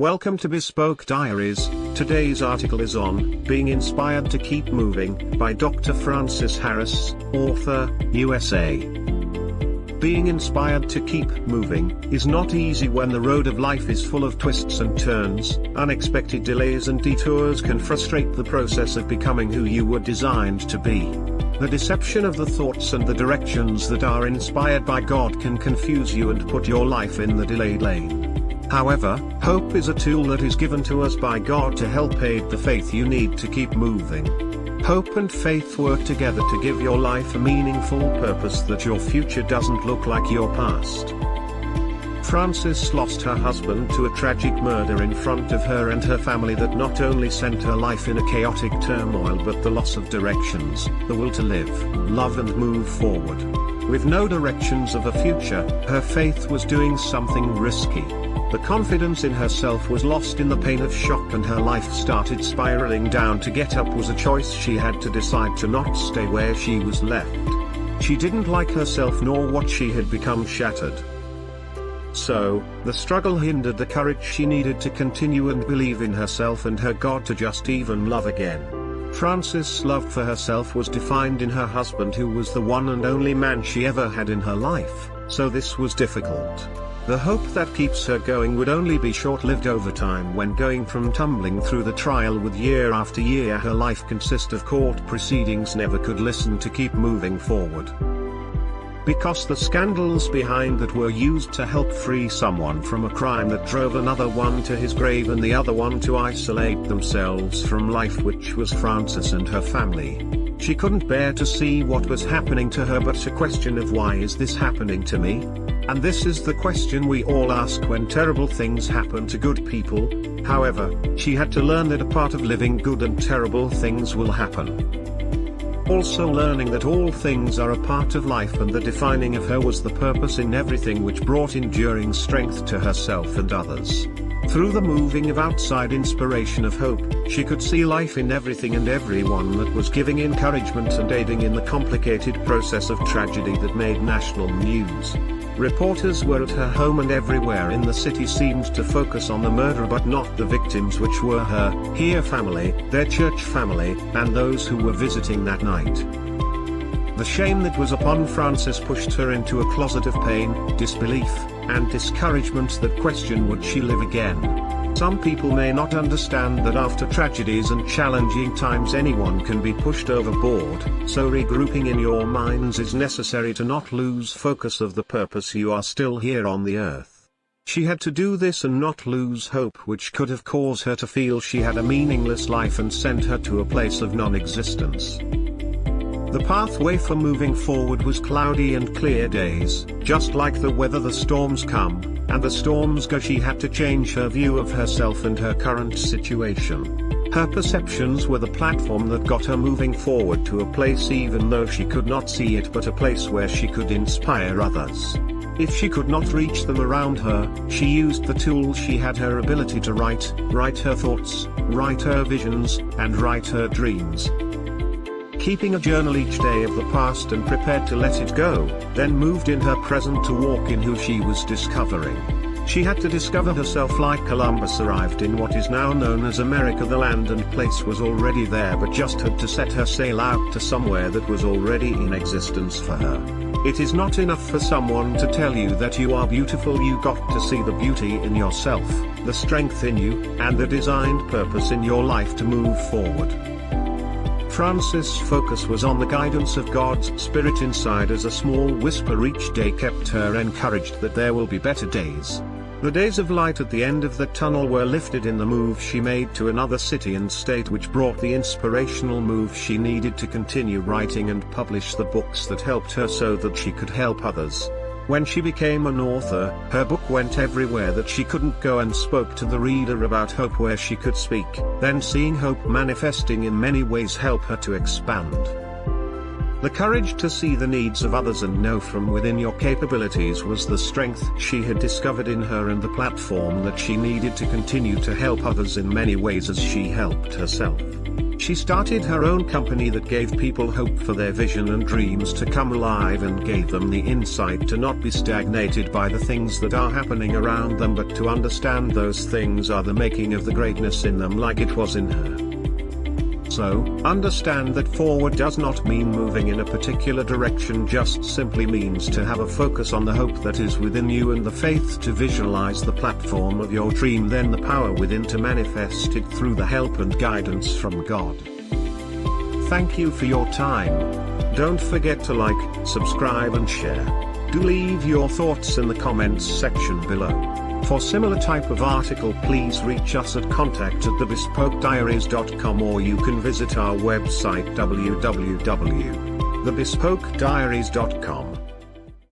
Welcome to Bespoke Diaries. Today's article is on Being Inspired to Keep Moving by Dr. Francis Harris, author, USA. Being inspired to keep moving is not easy when the road of life is full of twists and turns. Unexpected delays and detours can frustrate the process of becoming who you were designed to be. The deception of the thoughts and the directions that are inspired by God can confuse you and put your life in the delayed lane. However, hope is a tool that is given to us by God to help aid the faith you need to keep moving. Hope and faith work together to give your life a meaningful purpose that your future doesn't look like your past. Frances lost her husband to a tragic murder in front of her and her family that not only sent her life in a chaotic turmoil but the loss of directions, the will to live, love and move forward. With no directions of a future, her faith was doing something risky. The confidence in herself was lost in the pain of shock and her life started spiraling down. To get up was a choice she had to decide to not stay where she was left. She didn't like herself nor what she had become shattered. So, the struggle hindered the courage she needed to continue and believe in herself and her God to just even love again. Frances' love for herself was defined in her husband, who was the one and only man she ever had in her life, so this was difficult. The hope that keeps her going would only be short-lived over time. When going from tumbling through the trial with year after year her life consist of court proceedings, never could listen to keep moving forward. Because the scandals behind that were used to help free someone from a crime that drove another one to his grave and the other one to isolate themselves from life, which was Frances and her family. She couldn't bear to see what was happening to her, but a question of why is this happening to me? And this is the question we all ask when terrible things happen to good people. However, she had to learn that a part of living good and terrible things will happen. Also learning that all things are a part of life, and the defining of her was the purpose in everything, which brought enduring strength to herself and others. Through the moving of outside inspiration of hope, she could see life in everything and everyone that was giving encouragement and aiding in the complicated process of tragedy that made national news. Reporters were at her home and everywhere in the city seemed to focus on the murder but not the victims, which were her family, their church family, and those who were visiting that night. The shame that was upon Frances pushed her into a closet of pain, disbelief, and discouragement that question, would she live again? Some people may not understand that after tragedies and challenging times anyone can be pushed overboard, so regrouping in your minds is necessary to not lose focus of the purpose you are still here on the earth. She had to do this and not lose hope, which could have caused her to feel she had a meaningless life and sent her to a place of non-existence. The pathway for moving forward was cloudy and clear days. Just like the weather, the storms come, and the storms go. She had to change her view of herself and her current situation. Her perceptions were the platform that got her moving forward to a place even though she could not see it, but a place where she could inspire others. If she could not reach them around her, she used the tools she had, her ability to write her thoughts, write her visions, and write her dreams. Keeping a journal each day of the past and prepared to let it go, then moved in her present to walk in who she was discovering. She had to discover herself like Columbus arrived in what is now known as America. The land and place was already there, but just had to set her sail out to somewhere that was already in existence for her. It is not enough for someone to tell you that you are beautiful. You got to see the beauty in yourself, the strength in you, and the designed purpose in your life to move forward. Frances' focus was on the guidance of God's Spirit inside, as a small whisper each day kept her encouraged that there will be better days. The days of light at the end of the tunnel were lifted in the move she made to another city and state, which brought the inspirational move she needed to continue writing and publish the books that helped her so that she could help others. When she became an author, her book went everywhere that she couldn't go and spoke to the reader about hope where she could speak. Then seeing hope manifesting in many ways helped her to expand. The courage to see the needs of others and know from within your capabilities was the strength she had discovered in her and the platform that she needed to continue to help others in many ways as she helped herself. She started her own company that gave people hope for their vision and dreams to come alive and gave them the insight to not be stagnated by the things that are happening around them, but to understand those things are the making of the greatness in them, like it was in her. So, understand that forward does not mean moving in a particular direction, just simply means to have a focus on the hope that is within you and the faith to visualize the platform of your dream, then the power within to manifest it through the help and guidance from God. Thank you for your time. Don't forget to like, subscribe and share. Do leave your thoughts in the comments section below. For similar type of article, please reach us at contact@thebespokediaries.com, or you can visit our website www.thebespokediaries.com.